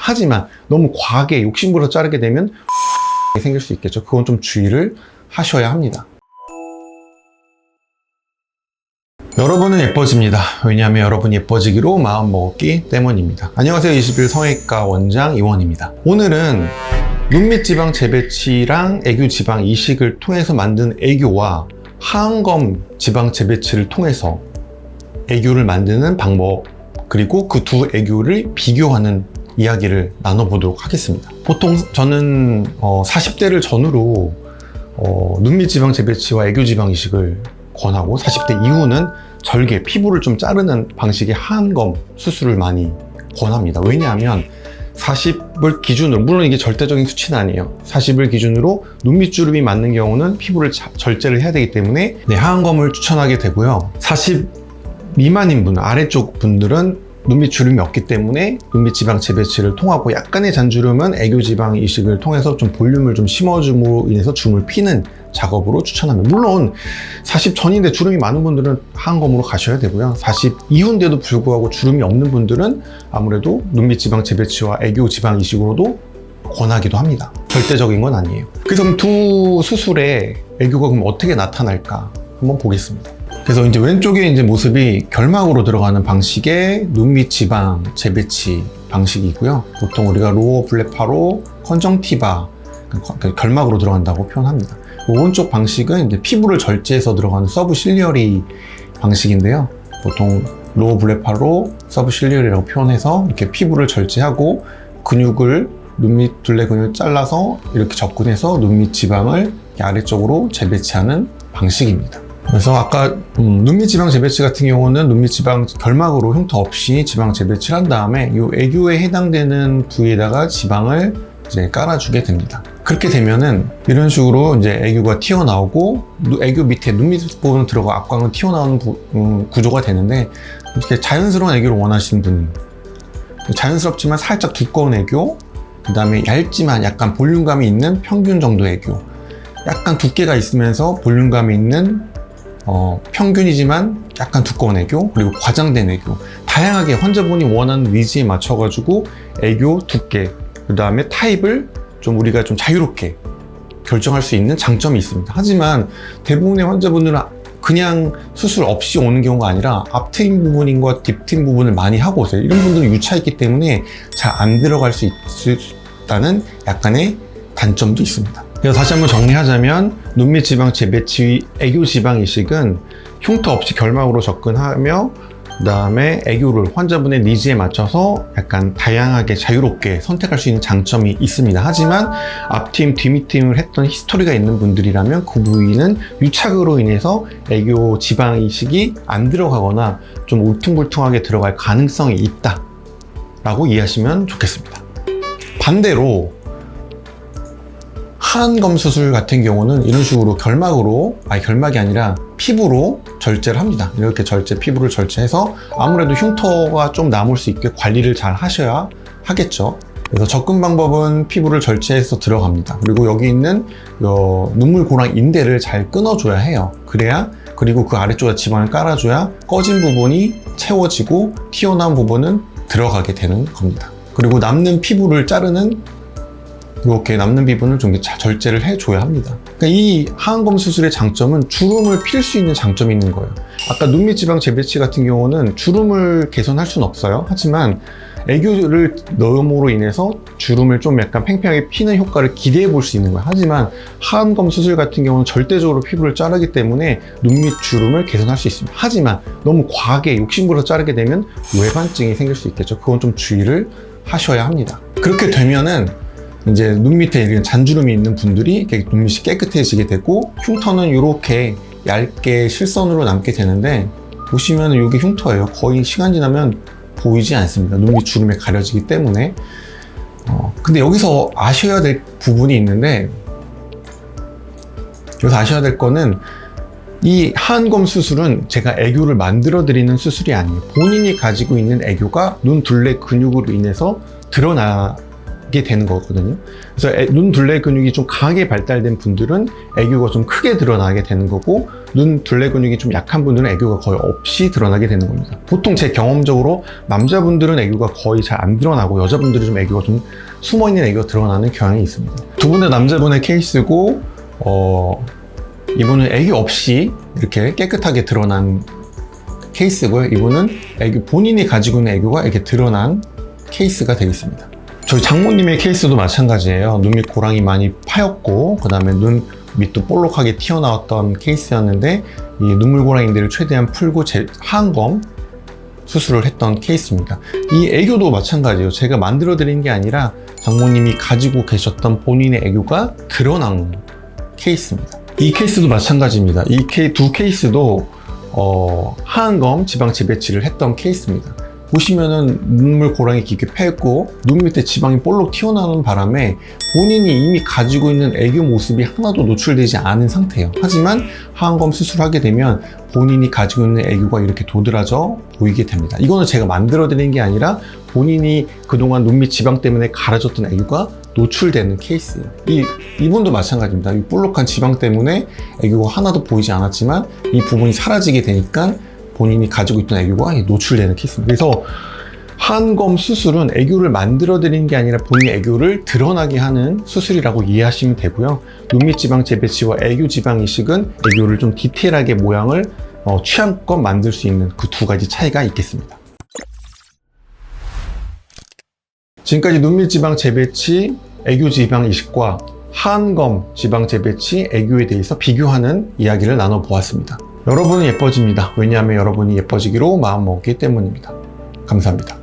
하지만 너무 과하게 욕심부려서 자르게 되면 생길 수 있겠죠. 그건 좀 주의를 하셔야 합니다. 여러분은 예뻐집니다. 왜냐하면 여러분이 예뻐지기로 마음먹었기 때문입니다. 안녕하세요. 21 성형외과 원장 이원입니다. 오늘은 눈밑 지방 재배치랑 애교 지방 이식을 통해서 만든 애교와 하안검 지방 재배치를 통해서 애교를 만드는 방법, 그리고 그 두 애교를 비교하는 이야기를 나눠보도록 하겠습니다. 보통 저는 40대를 전후로 눈밑 지방 재배치와 애교 지방 이식을 권하고, 40대 이후는 절개, 피부를 좀 자르는 방식의 하안검 수술을 많이 권합니다. 왜냐하면 40을 기준으로, 물론 이게 절대적인 수치는 아니에요. 40을 기준으로 눈밑 주름이 맞는 경우는 피부를 절제를 해야 되기 때문에 하안검을 추천하게 되고요. 40 미만인 분, 아래쪽 분들은 눈밑 주름이 없기 때문에 눈밑 지방 재배치를 통하고, 약간의 잔주름은 애교 지방 이식을 통해서 좀 볼륨을 좀 심어줌으로 인해서 주름을 피는 작업으로 추천합니다. 물론 40 전인데 주름이 많은 분들은 하안검으로 가셔야 되고요. 40 이후인데도 불구하고 주름이 없는 분들은 아무래도 눈밑 지방 재배치와 애교 지방 이식으로도 권하기도 합니다. 절대적인 건 아니에요. 그래서 두 수술의 애교가 그럼 어떻게 나타날까 한번 보겠습니다. 그래서 이제 왼쪽에 이제 모습이 결막으로 들어가는 방식의 눈밑 지방 재배치 방식이고요. 보통 우리가 로어 블레파로 컨정티바, 결막으로 들어간다고 표현합니다. 오른쪽 방식은 이제 피부를 절제해서 들어가는 서브실리어리 방식인데요. 보통 로어 블레파로 서브실리어리라고 표현해서 이렇게 피부를 절제하고 근육을, 눈밑 둘레 근육을 잘라서 이렇게 접근해서 눈밑 지방을 아래쪽으로 재배치하는 방식입니다. 그래서 아까 눈밑 지방 재배치 같은 경우는 눈밑 지방 결막으로 흉터 없이 지방 재배치를 한 다음에 이 애교에 해당되는 부위에다가 지방을 이제 깔아주게 됩니다. 그렇게 되면은 이런 식으로 이제 애교가 튀어나오고, 애교 밑에 눈밑 부분 들어가 앞광은 튀어나오는 구조가 되는데, 이렇게 자연스러운 애교를 원하시는 분은 자연스럽지만 살짝 두꺼운 애교, 그 다음에 얇지만 약간 볼륨감이 있는 평균 정도의 애교, 약간 두께가 있으면서 볼륨감이 있는 평균이지만 약간 두꺼운 애교, 그리고 과장된 애교, 다양하게 환자분이 원하는 니즈에 맞춰가지고 애교 두께, 그 다음에 타입을 좀 우리가 좀 자유롭게 결정할 수 있는 장점이 있습니다. 하지만 대부분의 환자분들은 그냥 수술 없이 오는 경우가 아니라 앞트임 부분과 뒷트임 부분을 많이 하고 오세요. 이런 분들은 유차있기 때문에 잘 안 들어갈 수 있다는 약간의 단점도 있습니다. 그래서 다시 한번 정리하자면, 눈밑 지방 재배치 애교 지방 이식은 흉터 없이 결막으로 접근하며, 그 다음에 애교를 환자분의 니즈에 맞춰서 약간 다양하게 자유롭게 선택할 수 있는 장점이 있습니다. 하지만 앞팀, 뒷팀을 했던 히스토리가 있는 분들이라면 그 부위는 유착으로 인해서 애교 지방 이식이 안 들어가거나 좀 울퉁불퉁하게 들어갈 가능성이 있다 라고 이해하시면 좋겠습니다. 반대로 하안검 수술 같은 경우는 이런 식으로 결막이 아니라 피부로 절제를 합니다. 이렇게 피부를 절제해서 아무래도 흉터가 좀 남을 수 있게 관리를 잘 하셔야 하겠죠. 그래서 접근 방법은 피부를 절제해서 들어갑니다. 그리고 여기 있는 눈물고랑 인대를 잘 끊어줘야 해요. 그리고 그 아래쪽에 지방을 깔아줘야 꺼진 부분이 채워지고 튀어나온 부분은 들어가게 되는 겁니다. 그리고 남는 피부를 자르는, 이렇게 남는 부분을 좀 절제를 해줘야 합니다. 그러니까 이 하안검 수술의 장점은 주름을 필 수 있는 장점이 있는 거예요. 아까 눈밑 지방 재배치 같은 경우는 주름을 개선할 수는 없어요. 하지만 애교를 넣음으로 인해서 주름을 좀 약간 팽팽하게 피는 효과를 기대해 볼 수 있는 거예요. 하지만 하안검 수술 같은 경우는 절대적으로 피부를 자르기 때문에 눈밑 주름을 개선할 수 있습니다. 하지만 너무 과하게 욕심부려서 자르게 되면 외반증이 생길 수 있겠죠. 그건 좀 주의를 하셔야 합니다. 그렇게 되면은 이제 눈밑에 이런 잔주름이 있는 분들이 눈밑이 깨끗해지게 되고, 흉터는 이렇게 얇게 실선으로 남게 되는데, 보시면 여기 흉터예요. 거의 시간 지나면 보이지 않습니다. 눈밑 주름에 가려지기 때문에. 근데 여기서 아셔야 될 부분이 있는데, 여기서 아셔야 될 거는, 이 하안검 수술은 제가 애교를 만들어 드리는 수술이 아니에요. 본인이 가지고 있는 애교가 눈 둘레 근육으로 인해서 드러나게 나게 되는 거거든요. 그래서 눈 둘레 근육이 좀 강하게 발달된 분들은 애교가 좀 크게 드러나게 되는 거고, 눈 둘레 근육이 좀 약한 분들은 애교가 거의 없이 드러나게 되는 겁니다. 보통 제 경험적으로 남자분들은 애교가 거의 잘 안 드러나고, 여자분들은 좀 애교가 좀 숨어있는 애교가 드러나는 경향이 있습니다. 두 분 다 남자분의 케이스고, 이분은 애교 없이 이렇게 깨끗하게 드러난 케이스고요. 이분은 본인이 가지고 있는 애교가 이렇게 드러난 케이스가 되겠습니다. 저희 장모님의 케이스도 마찬가지예요. 눈 밑 고랑이 많이 파였고, 그 다음에 눈 밑도 볼록하게 튀어나왔던 케이스였는데, 이 눈물고랑이들을 최대한 풀고 하안검 수술을 했던 케이스입니다. 이 애교도 마찬가지예요. 제가 만들어 드린 게 아니라 장모님이 가지고 계셨던 본인의 애교가 드러난 케이스입니다. 이 케이스도 마찬가지입니다. 이 두 케이스도 하안검 지방 재배치를 했던 케이스입니다. 보시면은 눈물 고랑이 깊게 패고 눈 밑에 지방이 볼록 튀어나오는 바람에 본인이 이미 가지고 있는 애교 모습이 하나도 노출되지 않은 상태예요. 하지만 하안검 수술하게 되면 본인이 가지고 있는 애교가 이렇게 도드라져 보이게 됩니다. 이거는 제가 만들어 드린 게 아니라 본인이 그동안 눈 밑 지방 때문에 가려졌던 애교가 노출되는 케이스예요. 이분도 마찬가지입니다. 이 볼록한 지방 때문에 애교가 하나도 보이지 않았지만 이 부분이 사라지게 되니까 본인이 가지고 있던 애교가 노출되는 케이스입니다. 그래서 하안검 수술은 애교를 만들어 드리는 게 아니라 본인의 애교를 드러나게 하는 수술이라고 이해하시면 되고요. 눈밑 지방 재배치와 애교 지방 이식은 애교를 좀 디테일하게 모양을 취향껏 만들 수 있는 그 두 가지 차이가 있겠습니다. 지금까지 눈밑 지방 재배치, 애교 지방 이식과 하안검 지방 재배치, 애교에 대해서 비교하는 이야기를 나눠보았습니다. 여러분은 예뻐집니다. 왜냐하면 여러분이 예뻐지기로 마음먹기 때문입니다. 감사합니다.